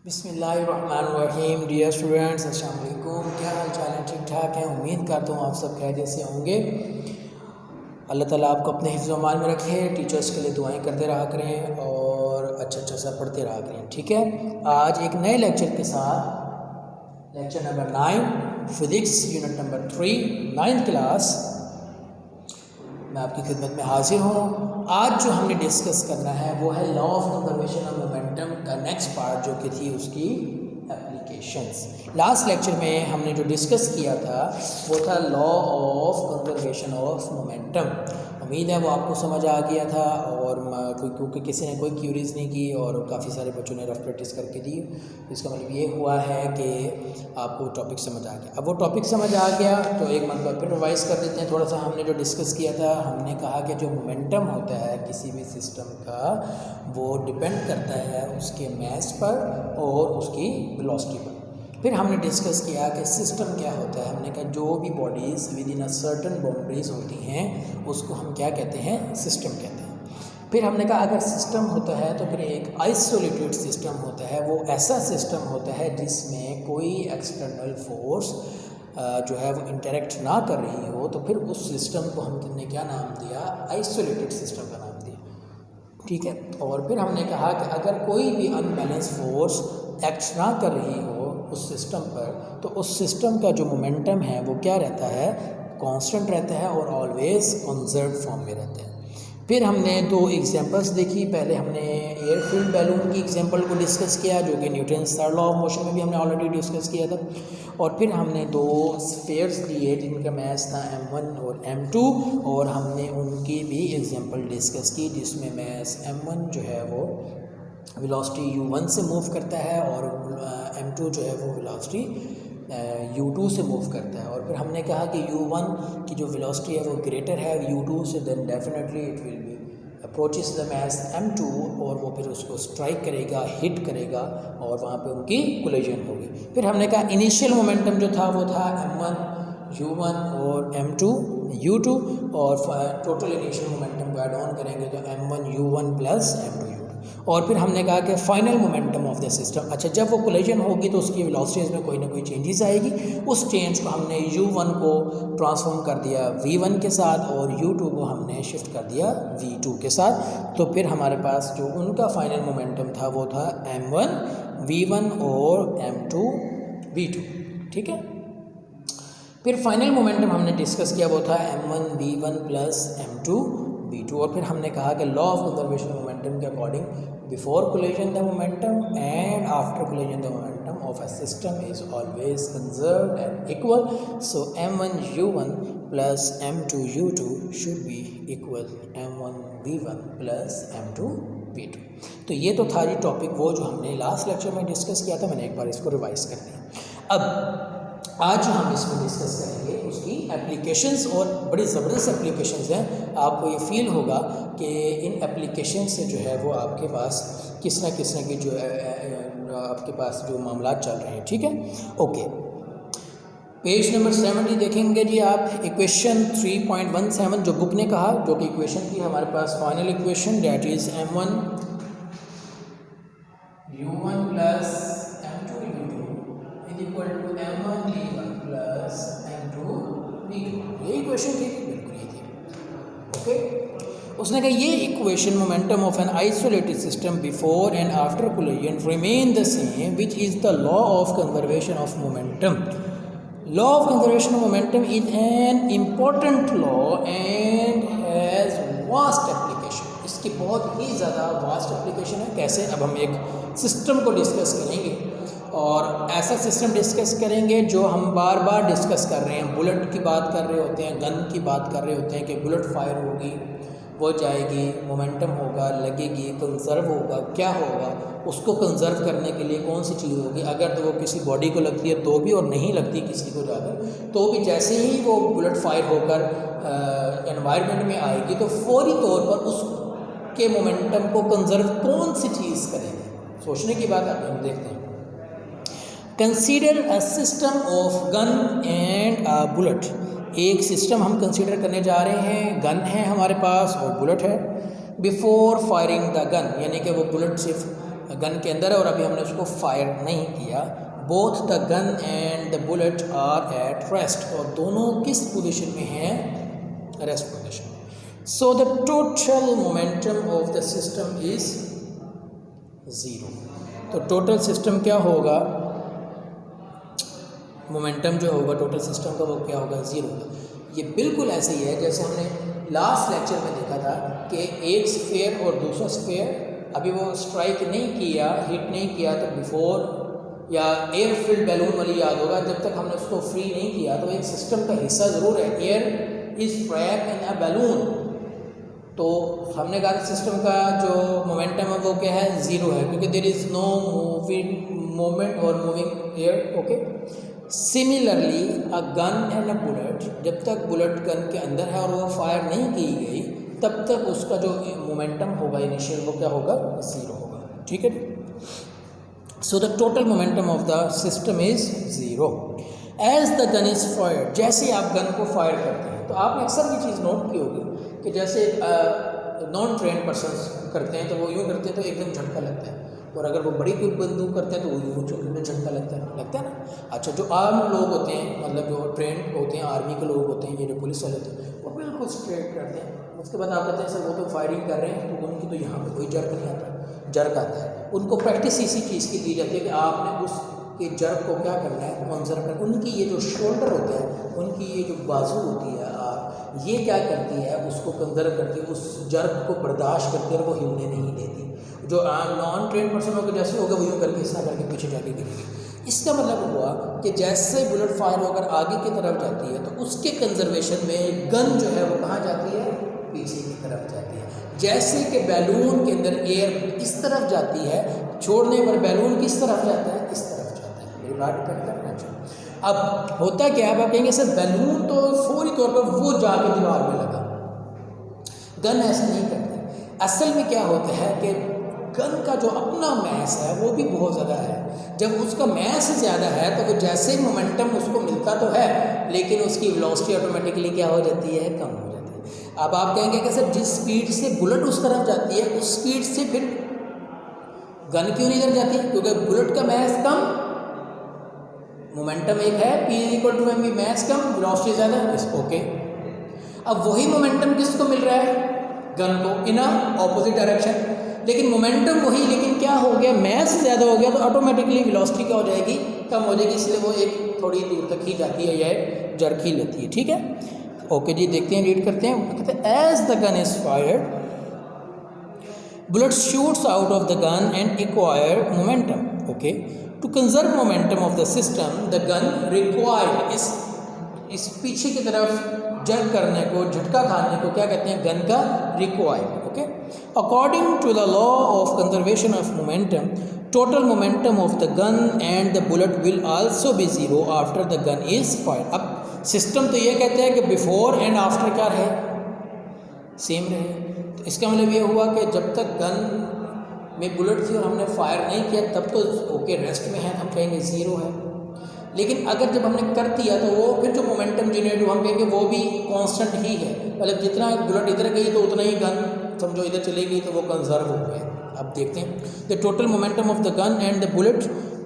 बिस्मिल्लाहिर्रहमानिर्रहीम। Dear students, अस्सलाम वालेकुम। क्या हाल चाल है? ठीक ठाक है। उम्मीद करता हूँ आप सब खैरियत से होंगे। अल्लाह ताला आपको अपने हिफ्ज़ व अमान में रखे। टीचर्स के लिए दुआएं करते रहा करें और अच्छा सा पढ़ते रहा करें। ठीक है, आज एक नए लेक्चर के साथ, lecture number 9 physics unit number 3 9th class, मैं आपकी खिदमत में हाजिर हूँ। आज जो हमने डिस्कस करना है वो है law of conservation of momentum का नेक्स्ट पार्ट, जो कि थी उसकी एप्लीकेशंस। लास्ट लेक्चर में हमने जो डिस्कस किया था वो था law of conservation of momentum. उम्मीद है वो आपको समझ आ गया था और क्योंकि किसी ने कोई क्यूरीज नहीं की और काफ़ी सारे बच्चों ने रफ प्रैक्टिस करके दी। इसका मतलब ये हुआ है कि आपको टॉपिक समझ आ गया। अब वो टॉपिक समझ आ गया तो एक मतलब फिर रिवाइज कर देते हैं थोड़ा सा। हमने जो डिस्कस किया था, हमने कहा कि जो मोमेंटम होता है किसी भी सिस्टम का, वो डिपेंड करता है उसके मास पर और उसकी वेलोसिटी पर। फिर हमने डिस्कस किया कि सिस्टम क्या होता है। हमने कहा जो भी bodies with in a certain boundaries होती हैं उसको हम क्या कहते हैं? सिस्टम कहते हैं। फिर हमने कहा अगर सिस्टम होता है तो फिर एक आइसोलेटेड सिस्टम होता है। वो ऐसा सिस्टम होता है जिसमें कोई एक्सटर्नल फोर्स जो है वो इंटरेक्ट ना कर रही हो, तो फिर उस सिस्टम को हमने क्या नाम दिया? आइसोलेटेड सिस्टम का नाम दिया। ठीक है, और फिर हमने कहा कि अगर कोई भी अनबैलेंस फोर्स एक्ट ना कर रही हो उस सिस्टम पर, तो उस सिस्टम का जो मोमेंटम है वो क्या रहता है? कांस्टेंट रहता है और ऑलवेज कंजर्व फॉर्म में रहता है। फिर हमने दो एग्जांपल्स देखी। पहले हमने एयर फिल्ड बैलून की एग्जांपल को डिस्कस किया, जो कि Newton's third law of motion में भी हमने ऑलरेडी डिस्कस किया था। और फिर हमने दो स्फीयर्स लिए जिनका मास था m1 और m2, और हमने उनकी भी एग्जांपल डिस्कस की जिसमें मास m1 जो है वो वेलोसिटी u1 से मूव करता है और m2 जो है वो वेलोसिटी u2 से मूव करता है। और फिर हमने कहा कि u1 की जो वेलोसिटी है वो ग्रेटर है u2 से, then definitely it will be approaches the mass m2 और वो फिर उसको स्ट्राइक करेगा, हिट करेगा और वहाँ पे उनकी कोलिजन होगी। फिर हमने कहा इनिशियल मोमेंटम जो था वो था m1 u1 और m2 u2, और टोटल इनिशियल मोमेंटम को ऐड ऑन करेंगे तो m1 u1 plus m2 u2। और फिर हमने कहा कि final momentum of the system, अच्छा जब वो कोलिजन होगी तो उसकी वेलोसिटीज़ में कोई ना कोई चेंजेस आएगी। उस चेंज को हमने u1 को ट्रांसफॉर्म कर दिया v1 के साथ और u2 को हमने शिफ्ट कर दिया v2 के साथ। तो फिर हमारे पास जो उनका फाइनल मोमेंटम था वो था m1 v1 और m2 v2। ठीक है, फिर फाइनल मोमेंटम हमने डिस्कस किया वो था m1 v1 plus m2 v2। और फिर हमने कहा कि लॉ ऑफ कंजर्वेशन मोमेंटम के according before collision the momentum and after collision the momentum of a system is always conserved and equal, so m1 u1 plus m2 u2 should be equal m1 v1 plus m2 v2। तो ये तो था जी topic वो जो हमने last lecture में discuss किया था। मैंने एक बार इसको रिवाइज कर दिया। अब आज हम इसको डिस्कस करेंगे उसकी एप्लीकेशंस, और बड़ी ज़बरदस्त एप्लीकेशंस हैं। आपको ये फील होगा कि इन एप्लीकेशन से जो है वो आपके पास किस न की जो आपके पास जो मामला चल रहे हैं। ठीक है, ओके, पेज नंबर 70 देखेंगे जी आप। इक्वेशन 3.17 जो बुक ने कहा, जो कि इक्वेशन थी हमारे पास final equation, that is m1 u1 plus m2 u2 is equal to m1 v1 plus m2 v2। ये इक्वेशन थी, बिल्कुल ये थी। ओके, उसने कहा ये equation momentum of an isolated system before and after collision remain the same which is the law of conservation of momentum. Law of conservation of momentum is an important law and has vast application. इसकी बहुत ही ज़्यादा vast application है। कैसे? अब हम एक system को discuss करेंगे और ऐसा सिस्टम डिस्कस करेंगे जो हम बार बार डिस्कस कर रहे हैं। बुलेट की बात कर रहे होते हैं, गन की बात कर रहे होते हैं कि बुलेट फायर होगी, वो जाएगी, मोमेंटम होगा, लगेगी, कंजर्व होगा, क्या होगा, उसको कंजर्व करने के लिए कौन सी चीज़ होगी। अगर तो वो किसी बॉडी को लगती है तो भी, और नहीं लगती किसी को जाकर तो भी, जैसे ही वो बुलेट फायर होकर एनवायरनमेंट में आएगी तो फौरी तौर पर उसके मोमेंटम को कंजर्व कौन सी चीज़ करेगी। सोचने की बात अब हम देखते हैं। Consider a system of gun and a bullet. एक सिस्टम हम कंसीडर करने जा रहे हैं, गन है हमारे पास और बुलेट है। बिफोर फायरिंग द गन, यानी कि वो बुलेट सिर्फ गन के अंदर है और अभी हमने उसको फायर नहीं किया। Both the gun and the bullet are at rest, और दोनों किस पोजीशन में हैं? रेस्ट पोजीशन में। So the total momentum of the system is 0। तो टोटल सिस्टम क्या होगा? मोमेंटम जो होगा टोटल सिस्टम का वो क्या होगा? 0 होगा। ये बिल्कुल ऐसे ही है जैसे हमने लास्ट लेक्चर में देखा था कि एक स्फीयर और दूसरा स्फीयर अभी वो स्ट्राइक नहीं किया, हिट नहीं किया, तो बिफोर या एयर फिल्ड बैलून वाली याद होगा, जब तक हमने उसको फ्री नहीं किया तो एक सिस्टम का हिस्सा ज़रूर है। Air is trap in a balloon, तो हमने कहा सिस्टम का जो मोमेंटम है वो क्या है? 0 है, क्योंकि there is no moving moment और moving air. Okay, similarly a gun and a bullet, जब तक बुलेट गन के अंदर है और वो फायर नहीं की गई तब तक उसका जो मोमेंटम होगा इनिशियल वो क्या होगा? 0 होगा। ठीक है, so the total momentum of the system is 0 as the gun is fired. जैसे आप गन को फायर करते हैं तो आपने अक्सर ये चीज़ नोट की होगी कि जैसे नॉन ट्रेन पर्सन करते हैं तो वो यूँ करते हैं तो एकदम झटका लगता है, और अगर वो बड़ी कोई बंदूक करते हैं तो वो यूँ चौकी में झटका लगता है ना। अच्छा, जो आर्म लोग होते हैं, मतलब जो ट्रेन होते हैं, आर्मी के लोग होते हैं, ये जो पुलिस वाले होते हैं, वो बिल्कुल स्ट्रेट करते हैं। उसके बाद आप कहते हैं सर वो तो फायरिंग कर रहे हैं, तो उनकी तो यहाँ पे कोई जर्क नहीं आता, जर्क आता है। उनको प्रैक्टिस इसी चीज़ की दी जाती है कि आपने उसके जर्क को क्या करना है? ऑब्जर्व करना। उनकी ये जो शोल्डर होता है, उनकी ये जो बाजू होती है, ये क्या करती है? उसको कंजर्व करती है, उस जर्क को बर्दाश्त करती है और वो हिलने नहीं देती। जो नॉन ट्रेन पर्सन होकर जैसे होगा वो यूँ करके इस तरह करके पीछे जाके गिरेगी। इसका मतलब हुआ कि जैसे बुलेट फायर होकर आगे की तरफ जाती है तो उसके कंजर्वेशन में गन जो है वो कहाँ जाती है? पीछे की तरफ जाती है। जैसे कि बैलून के अंदर एयर इस तरफ जाती है, छोड़ने पर बैलून किस तरफ जाता है? इस तरफ जाता है। मेरी बात करना चाहिए। अब होता क्या है? आप कहेंगे सर बैलून तो फौरी तौर पर वो जाके दीवार में लगा, गन ऐसे नहीं करती। असल में क्या होता है कि गन का जो अपना मैस है वो भी बहुत ज़्यादा है। जब उसका मैस ज़्यादा है तो वो जैसे मोमेंटम उसको मिलता तो है, लेकिन उसकी वेलोसिटी ऑटोमेटिकली क्या हो जाती है? कम हो जाती है। अब आप कहेंगे कि सर जिस स्पीड से बुलेट उस तरफ जाती है उस स्पीड से फिर गन क्यों नहीं इधर जाती? क्योंकि बुलेट का मैस कम, मोमेंटम एक है, P=mv, मैस कम, वेलोसिटी ज़्यादा। ओके, अब वही मोमेंटम किसको मिल रहा है? गन को, इन ऑपोजिट डायरेक्शन। लेकिन मोमेंटम वही, लेकिन क्या हो गया? मैस ज़्यादा हो गया तो ऑटोमेटिकली वेलोसिटी क्या हो जाएगी? कम हो जाएगी, इसलिए वो एक थोड़ी दूर तक ही जाती है या एक जर्क ही लेती है। ठीक है, ओके जी, देखते हैं, रीड करते हैं। कहते हैं as the gun is fired bullet shoots out of the gun and acquire momentum. Okay, to conserve momentum of the system the gun required, इस पीछे की तरफ जर्क करने को, झटका खाने को क्या कहते हैं? गन का required. Okay, according to the law of conservation of momentum total momentum of the gun and the bullet will also be 0 after the gun is fired. अब सिस्टम तो ये कहते हैं कि बिफोर एंड आफ्टर क्या रहे? Same रहे। तो इसका मतलब ये हुआ कि जब तक गन में बुलेट थी और हमने फायर नहीं किया तब तो ओके रेस्ट में है, हम कहेंगे 0 है। लेकिन अगर जब हमने कर दिया तो वो फिर जो मोमेंटम जनरेट हुआ हम कहेंगे वो भी कांस्टेंट ही है। मतलब जितना बुलेट इधर गई तो उतना ही गन समझो इधर चली गई तो वो कंजर्व हो गया। अब देखते हैं, the total momentum of the gun and the bullet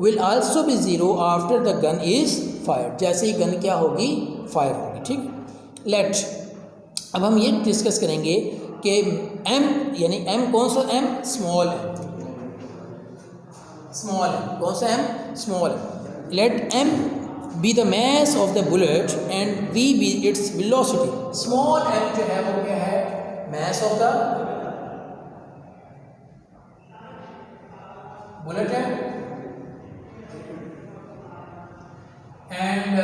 will also be 0 after the gun is fired. जैसे ही गन क्या होगी? फायर होगी। ठीक, लेट अब हम ये डिस्कस करेंगे कि एम यानी एम कौन सा m? Small m, small m कौन सा m? Small m. Let m be the mass of the bullet and v be its velocity. Small m जो है वो क्या है? mass of the bullet है, and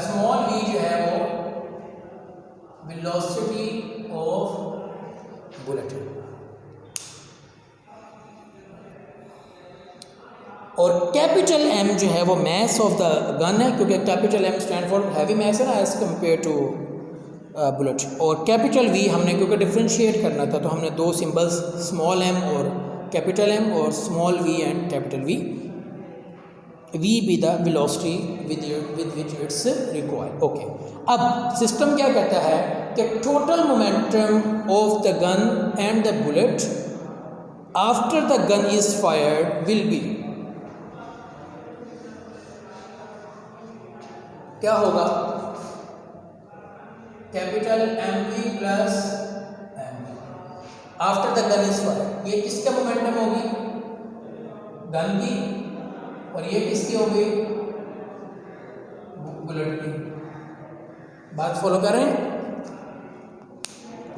small v जो है वो velocity of bullet है। और कैपिटल M जो है वो मैस ऑफ द गन है, क्योंकि capital M stand for heavy mass है ना एज कम्पेयर टू बुलेट। और कैपिटल V हमने क्योंकि डिफ्रेंशिएट करना था तो हमने दो सिंबल्स स्मॉल m और कैपिटल M और small v and capital V। V be the velocity with which it's required. Okay, अब सिस्टम क्या कहता है कि total momentum of the gun and the bullet after the gun is fired will be, क्या होगा? Capital MV plus MV after the gun is fired. ये किसका momentum होगी? गन की। और ये किसकी होगी? बुलेट की। बात फॉलो कर रहे हैं?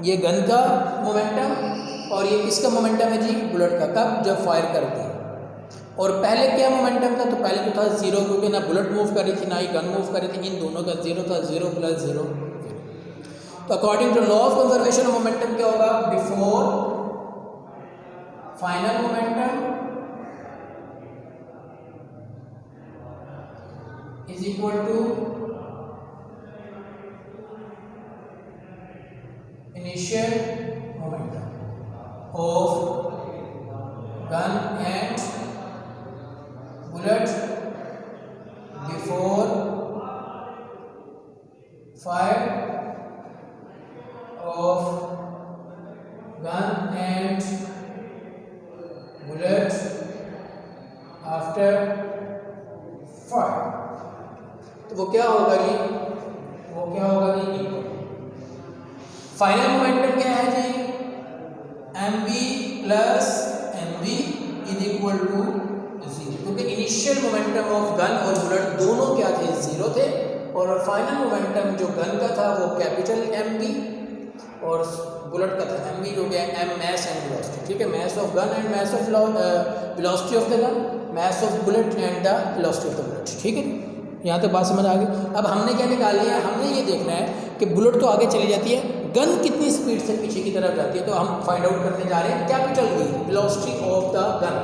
ये गन का मोमेंटम और ये किसका मोमेंटम है जी? बुलेट का। कब? जब फायर करती है। और पहले क्या मोमेंटम था? तो पहले तो था जीरो, क्योंकि ना बुलेट मूव कर रही थी ना ही गन मूव कर रही थी, इन दोनों का जीरो था, जीरो प्लस जीरो। तो according to law of conservation of momentum क्या होगा? Before final momentum is equal to initial momentum of gun and bullet before fire of gun and bullet after fire. तो वो क्या होगा जी? वो क्या होगा जी? फाइनल मोमेंटम क्या है जी? MV plus MV is equal to zero, क्योंकि इनिशियल मोमेंटम ऑफ गन और बुलेट दोनों क्या थे? जीरो थे। और फाइनल मोमेंटम जो गन का था वो कैपिटल MV और बुलेट का था MV, जो गया M मैस एंड वेलोसिटी। ठीक है, mass of gun and mass of velocity of the gun, mass of bullet and the velocity of the bullet. ठीक है, यहाँ तक बात समझ आ गई। अब हमने क्या निकाल लिया? हमने ये देखना है कि बुलेट तो आगे चली जाती है, गन कितनी स्पीड से पीछे की तरफ जाती है। तो हम फाइंड आउट करने जा रहे हैं capital V, velocity of the gun.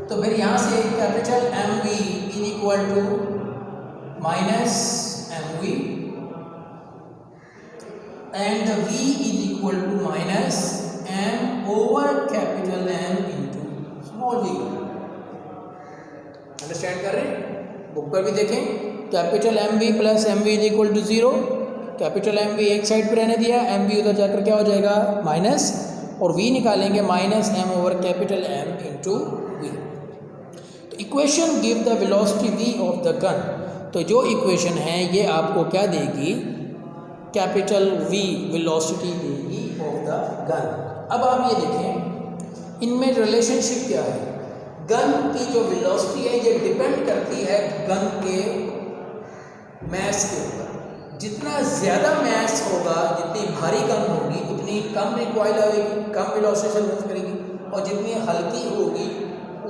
तो फिर यहाँ से capital MV is equal to minus MV and the V is equal to minus M over capital M into small v। Understand कर रहे हैं? बुक पर भी देखें, capital MV plus MV is equal to zero. कैपिटल MV एक side पर रहने दिया, MV उधर जाकर क्या हो जाएगा? माइनस, और V निकालेंगे minus M over capital M into V। तो equation give the velocity V of the gun. तो जो इक्वेशन है ये आपको क्या देगी? कैपिटल V वेलोसिटी देगी ऑफ द गन। अब आप ये देखें इनमें रिलेशनशिप क्या है? गन की जो वेलोसिटी है ये डिपेंड करती है गन के मैस के ऊपर। जितना ज़्यादा मैस होगा, जितनी भारी गन होगी उतनी कम रिकॉइल आएगी, कम वेलोसिटी से मूव करेगी, और जितनी हल्की होगी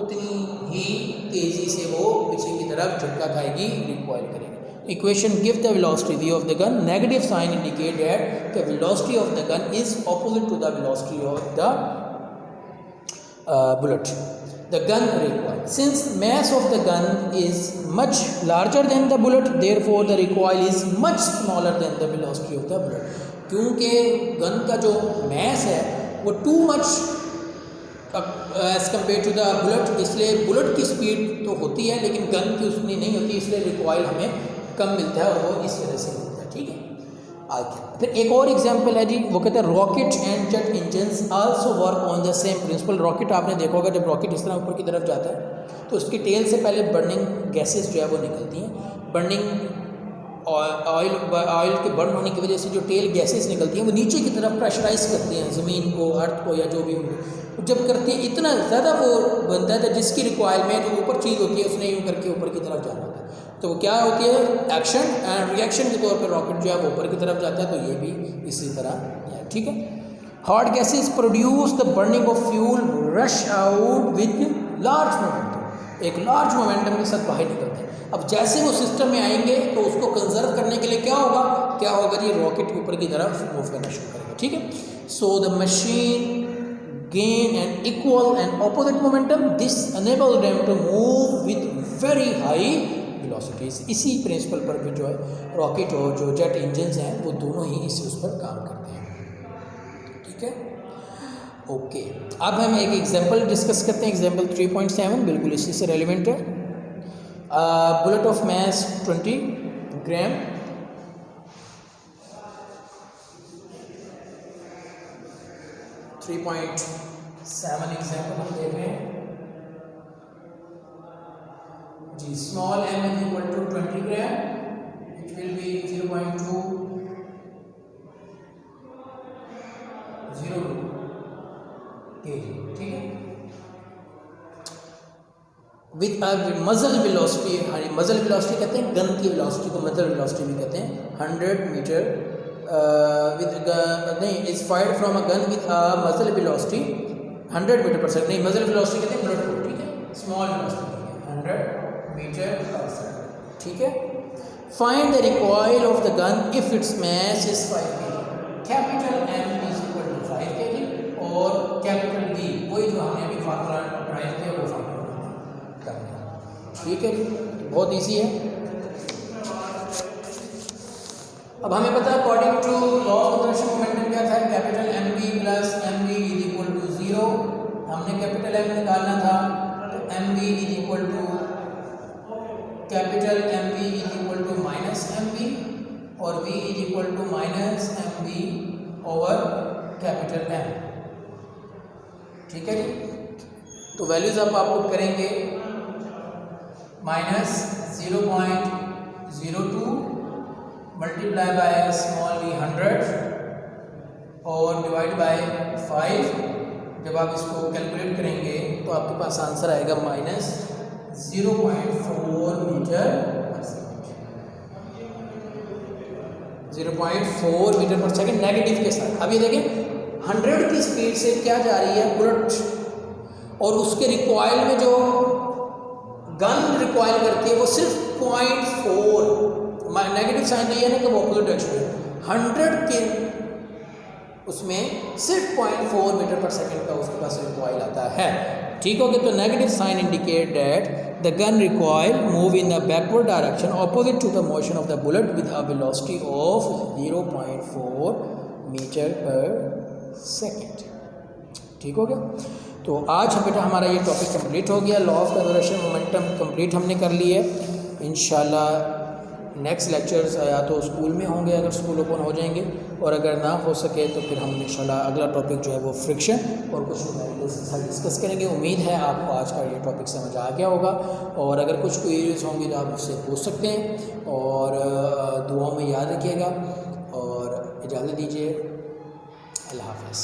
उतनी ही तेज़ी से वो पीछे की तरफ झटका खाएगी, रिकॉइल करेगी। Equation give the velocity V of the gun, negative sign indicate that the velocity of the gun is opposite to the velocity of the bullet. The gun recoil. Since mass of the gun is much larger than the bullet, therefore the recoil is much smaller than the velocity of the bullet. क्योंकि gun का जो mass है वो too much as compared to the bullet, इसलिए bullet की speed तो होती है लेकिन गन की उतनी नहीं होती, इसलिए रिकॉइल हमें कम मिलता है और वो इस वजह से मिलता है। ठीक है, आगे फिर एक और एग्जांपल है जी, वो कहते हैं rocket and jet engines also work on the same principle. Rocket आपने देखा होगा, जब रॉकेट इस तरह ऊपर की तरफ जाता है तो उसकी टेल से पहले बर्निंग गैसेस जो है वो निकलती हैं। बर्निंग ऑयल के बर्न होने की वजह से जो टेल गैसेस निकलती हैं वो नीचे की तरफ प्रेशराइज करती हैं ज़मीन को, अर्थ को, या जो भी जब करती है इतना ज़्यादा वो बनता है जिसकी रिक्वायरमेंट जो ऊपर चीज़ होती है उसने यूँ करके ऊपर की तरफ जाना होता है। तो वो क्या होती है? एक्शन एंड रिएक्शन के तौर पर रॉकेट जो है वो ऊपर की तरफ जाता है, तो ये भी इसी तरह है। ठीक है, hot gases produce the burning of fuel rush out with large momentum. एक लार्ज मोमेंटम के साथ बाहर निकलते हैं। अब जैसे वो सिस्टम में आएंगे तो उसको कंजर्व करने के लिए क्या होगा जी? रॉकेट ऊपर की तरफ मूव करना शुरू करेगा। ठीक है, so the machine gain an equal and opposite momentum. This enable them to move with very high velocities. इसी प्रिंसिपल पर भी जो है रॉकेट और जो जेट इंजन्स हैं वो दोनों ही इसी उस पर काम करते हैं। ठीक है, ओके। अब हम एक एग्जांपल डिस्कस करते हैं, एग्जांपल 3.7 बिल्कुल इसी से रेलिवेंट है। Bullet of mass 20 gram, 7 example हम देख रहे हैं जी। Small m is equal to 20 gram, it will be 0.202 kg, ठीक है। विद मजल वेलोसिटी, मजल वेलोसिटी कहते हैं गन की वेलोसिटी को मजल वेलोसिटी भी कहते हैं। 100 मीटर विद नहीं is fired from a gun with a मजल वेलोसिटी 100 मीटर पर सेकंड, नहीं मजल वेलोसिटी कहते हैं बुलेट को, ठीक है। Small velocity 100 metre per second, ठीक है। Find the recoil of the gun if its mass is 5 kg। Capital M is equal to 5 kg और कैपिटल V वही जो हमने अभी फार्मूला ड्राइव किया वो फार्मूला करना, ठीक है। बहुत इजी है। अब हमें पता है according to law of conservation momentum क्या था, capital mv plus mv is equal to 0। हमने कैपिटल M निकालना था तो mv is equal to capital mv is equal to minus mv और v is equal to minus mv over capital M, ठीक है जी। तो वैल्यूज आप पुट करेंगे minus 0.02 multiply by small v 100 और डिवाइड बाय 5। जब आप इसको कैलकुलेट करेंगे तो आपके पास आंसर आएगा minus 0.4 metre per second, 0.4 metre per second negative के साथ। अब ये देखें 100 की स्पीड से क्या जा रही है बुलेट, और उसके रिकॉइल में जो गन रिकॉइल करती है वो सिर्फ 0.4, नेगेटिव साइन नहीं है ना कि वो अपोजिट डायरेक्शन में 100 के उसमें सिर्फ 0.4 मीटर पर सेकेंड का उसके पास रिकॉइल आता है, ठीक हो गया। तो negative sign indicate that the gun recoil move in the backward direction opposite to the motion of the bullet with a velocity of 0.4 metre per second, ठीक हो गया। तो आज बेटा हमारा ये टॉपिक कंप्लीट हो गया। Law of conservation momentum complete हमने कर ली है। इंशाल्लाह नेक्स्ट लेक्चर्स या तो स्कूल में होंगे अगर स्कूल ओपन हो जाएंगे, और अगर ना हो सके तो फिर हम इंशाल्लाह अगला टॉपिक जो है वो फ्रिक्शन और कुछ न्यूमेरिकल्स के साथ डिस्कस करेंगे। उम्मीद है आपको आज का ये टॉपिक समझ आ गया होगा, और अगर कुछ क्वेरीज होंगी तो आप मुझसे पूछ सकते हैं, और दुआओं में याद रखिएगा और इजाज़त दीजिए। अल्लाह हाफ़िज़।